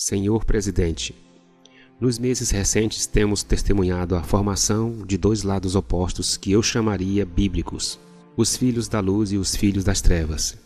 Senhor Presidente, nos meses recentes temos testemunhado a formação de dois lados opostos que eu chamaria bíblicos, os filhos da luz e os filhos das trevas.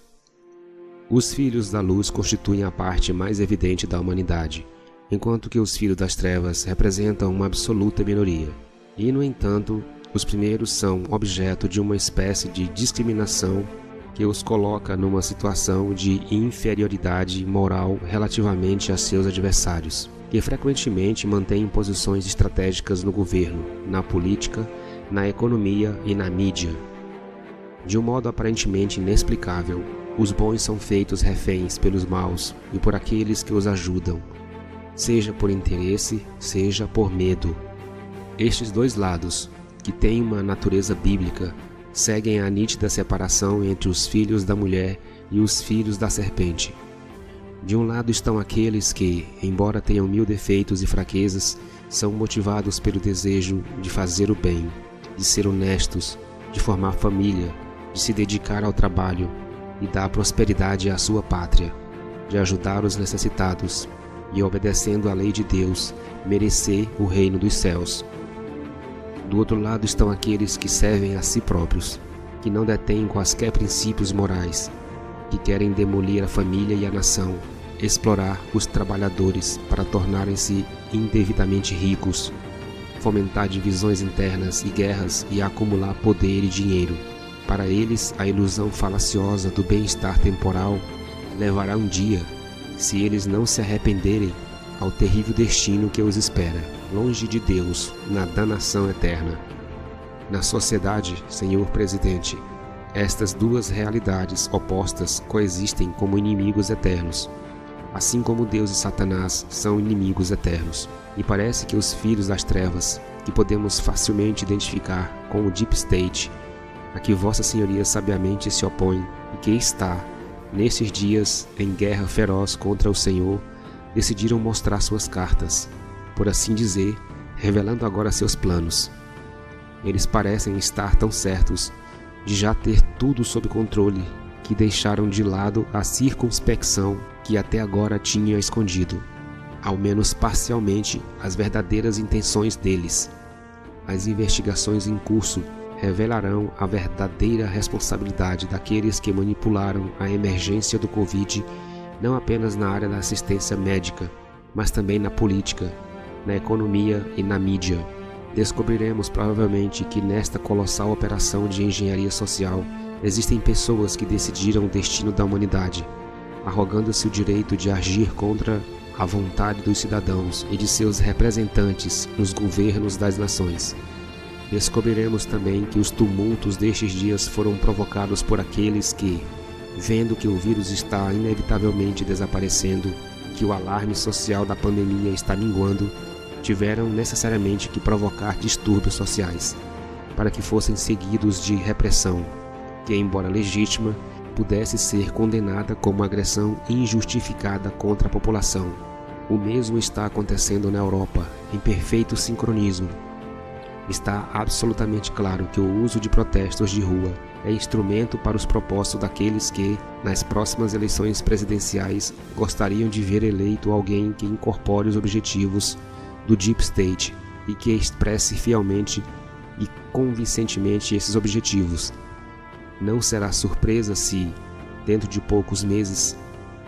Os filhos da luz constituem a parte mais evidente da humanidade, enquanto que os filhos das trevas representam uma absoluta minoria. E, no entanto, os primeiros são objeto de uma espécie de discriminação que os coloca numa situação de inferioridade moral relativamente a seus adversários, que frequentemente mantêm posições estratégicas no governo, na política, na economia e na mídia. De um modo aparentemente inexplicável, os bons são feitos reféns pelos maus e por aqueles que os ajudam, seja por interesse, seja por medo. Estes dois lados, que têm uma natureza bíblica, seguem a nítida separação entre os filhos da mulher e os filhos da serpente. De um lado estão aqueles que, embora tenham mil defeitos e fraquezas, são motivados pelo desejo de fazer o bem, de ser honestos, de formar família, de se dedicar ao trabalho e dar prosperidade à sua pátria, de ajudar os necessitados e, obedecendo à lei de Deus, merecer o reino dos céus. Do outro lado estão aqueles que servem a si próprios, que não detêm quaisquer princípios morais, que querem demolir a família e a nação, explorar os trabalhadores para tornarem-se indevidamente ricos, fomentar divisões internas e guerras e acumular poder e dinheiro. Para eles, a ilusão falaciosa do bem-estar temporal levará um dia, se eles não se arrependerem, ao terrível destino que os espera, longe de Deus, na danação eterna. Na sociedade, Senhor Presidente, estas duas realidades opostas coexistem como inimigos eternos, assim como Deus e Satanás são inimigos eternos. E parece que os filhos das trevas, que podemos facilmente identificar com o Deep State, a que Vossa Senhoria sabiamente se opõe e que está, nesses dias, em guerra feroz contra o Senhor, decidiram mostrar suas cartas, por assim dizer, revelando agora seus planos. Eles parecem estar tão certos de já ter tudo sob controle que deixaram de lado a circunspecção que até agora tinha escondido, ao menos parcialmente, as verdadeiras intenções deles. As investigações em curso revelarão a verdadeira responsabilidade daqueles que manipularam a emergência do Covid, não apenas na área da assistência médica, mas também na política, na economia e na mídia. Descobriremos provavelmente que nesta colossal operação de engenharia social existem pessoas que decidiram o destino da humanidade, arrogando-se o direito de agir contra a vontade dos cidadãos e de seus representantes nos governos das nações. Descobriremos também que os tumultos destes dias foram provocados por aqueles que, vendo que o vírus está inevitavelmente desaparecendo, que o alarme social da pandemia está minguando, tiveram necessariamente que provocar distúrbios sociais, para que fossem seguidos de repressão, que, embora legítima, pudesse ser condenada como agressão injustificada contra a população. O mesmo está acontecendo na Europa, em perfeito sincronismo. Está absolutamente claro que o uso de protestos de rua é instrumento para os propósitos daqueles que, nas próximas eleições presidenciais, gostariam de ver eleito alguém que incorpore os objetivos do Deep State e que expresse fielmente e convincentemente esses objetivos. Não será surpresa se, dentro de poucos meses,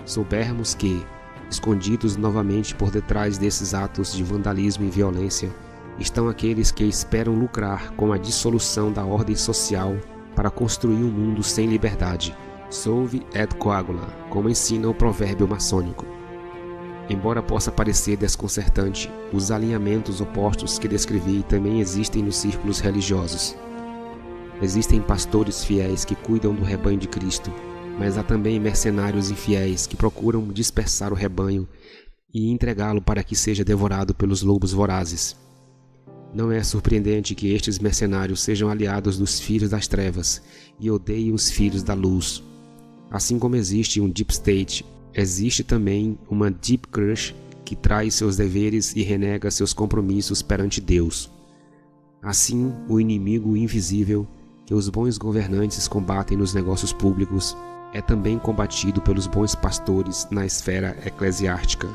soubermos que, escondidos novamente por detrás desses atos de vandalismo e violência, estão aqueles que esperam lucrar com a dissolução da ordem social para construir um mundo sem liberdade. Solve et coagula, como ensina o provérbio maçônico. Embora possa parecer desconcertante, os alinhamentos opostos que descrevi também existem nos círculos religiosos. Existem pastores fiéis que cuidam do rebanho de Cristo, mas há também mercenários infiéis que procuram dispersar o rebanho e entregá-lo para que seja devorado pelos lobos vorazes. Não é surpreendente que estes mercenários sejam aliados dos filhos das trevas e odeiem os filhos da luz. Assim como existe um Deep State, existe também uma Deep Crush que traz seus deveres e renega seus compromissos perante Deus. Assim, o inimigo invisível que os bons governantes combatem nos negócios públicos é também combatido pelos bons pastores na esfera eclesiástica.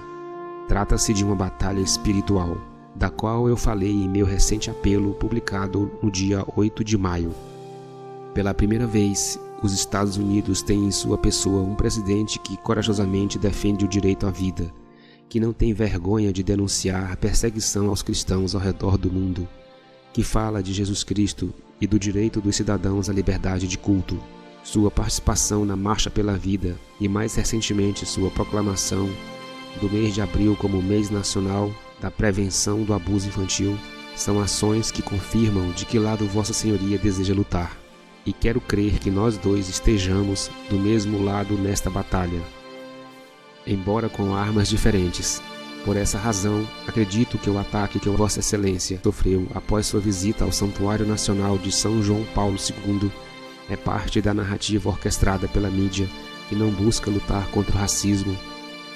Trata-se de uma batalha espiritual, da qual eu falei em meu recente apelo publicado no dia 8 de maio. Pela primeira vez, os Estados Unidos têm em sua pessoa um presidente que corajosamente defende o direito à vida, que não tem vergonha de denunciar a perseguição aos cristãos ao redor do mundo, que fala de Jesus Cristo e do direito dos cidadãos à liberdade de culto. Sua participação na Marcha pela Vida e, mais recentemente, sua proclamação do mês de abril como mês nacional da prevenção do abuso infantil são ações que confirmam de que lado Vossa Senhoria deseja lutar. E quero crer que nós dois estejamos do mesmo lado nesta batalha, embora com armas diferentes. Por essa razão, acredito que o ataque que Vossa Excelência sofreu após sua visita ao Santuário Nacional de São João Paulo II é parte da narrativa orquestrada pela mídia que não busca lutar contra o racismo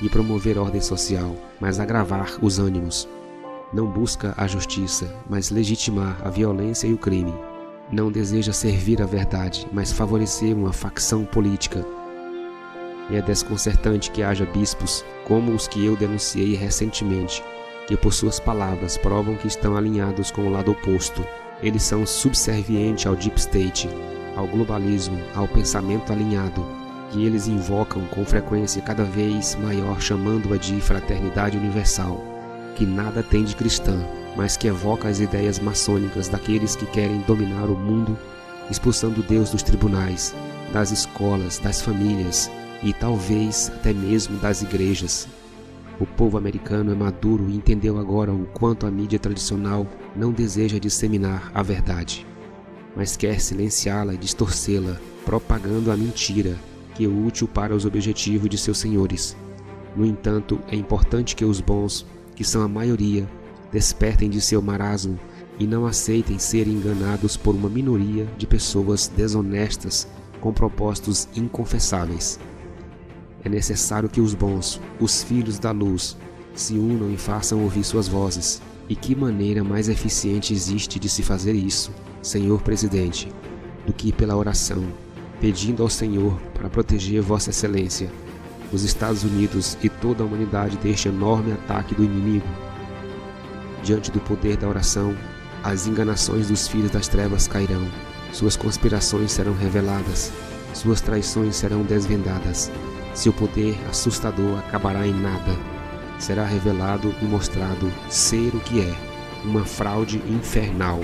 e promover ordem social, mas agravar os ânimos. Não busca a justiça, mas legitimar a violência e o crime. Não deseja servir a verdade, mas favorecer uma facção política. E é desconcertante que haja bispos, como os que eu denunciei recentemente, que por suas palavras provam que estão alinhados com o lado oposto. Eles são subservientes ao Deep State, ao globalismo, ao pensamento alinhado, que eles invocam com frequência cada vez maior, chamando-a de fraternidade universal, que nada tem de cristã, mas que evoca as ideias maçônicas daqueles que querem dominar o mundo, expulsando Deus dos tribunais, das escolas, das famílias e talvez até mesmo das igrejas. O povo americano é maduro e entendeu agora o quanto a mídia tradicional não deseja disseminar a verdade, mas quer silenciá-la e distorcê-la, propagando a mentira, que é útil para os objetivos de seus senhores. No entanto, é importante que os bons, que são a maioria, despertem de seu marasmo e não aceitem ser enganados por uma minoria de pessoas desonestas com propósitos inconfessáveis. É necessário que os bons, os filhos da luz, se unam e façam ouvir suas vozes. E que maneira mais eficiente existe de se fazer isso, Senhor Presidente, do que pela oração, pedindo ao Senhor para proteger Vossa Excelência, os Estados Unidos e toda a humanidade deste enorme ataque do inimigo. Diante do poder da oração, as enganações dos filhos das trevas cairão, suas conspirações serão reveladas, suas traições serão desvendadas, seu poder assustador acabará em nada. Será revelado e mostrado ser o que é, uma fraude infernal.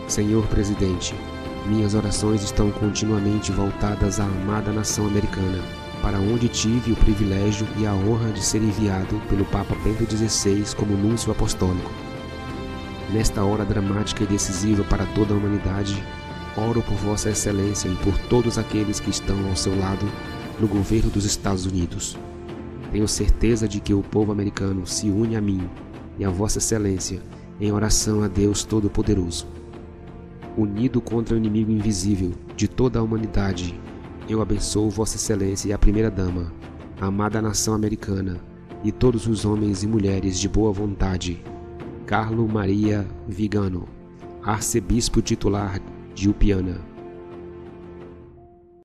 Senhor Presidente, minhas orações estão continuamente voltadas à amada nação americana, para onde tive o privilégio e a honra de ser enviado pelo Papa Bento XVI como núncio apostólico. Nesta hora dramática e decisiva para toda a humanidade, oro por Vossa Excelência e por todos aqueles que estão ao seu lado no governo dos Estados Unidos. Tenho certeza de que o povo americano se une a mim e a Vossa Excelência em oração a Deus Todo-Poderoso. Unido contra o inimigo invisível de toda a humanidade, eu abençoo Vossa Excelência e a Primeira-Dama, a amada nação americana e todos os homens e mulheres de boa vontade. Carlo Maria Vigano, arcebispo titular de Upiana.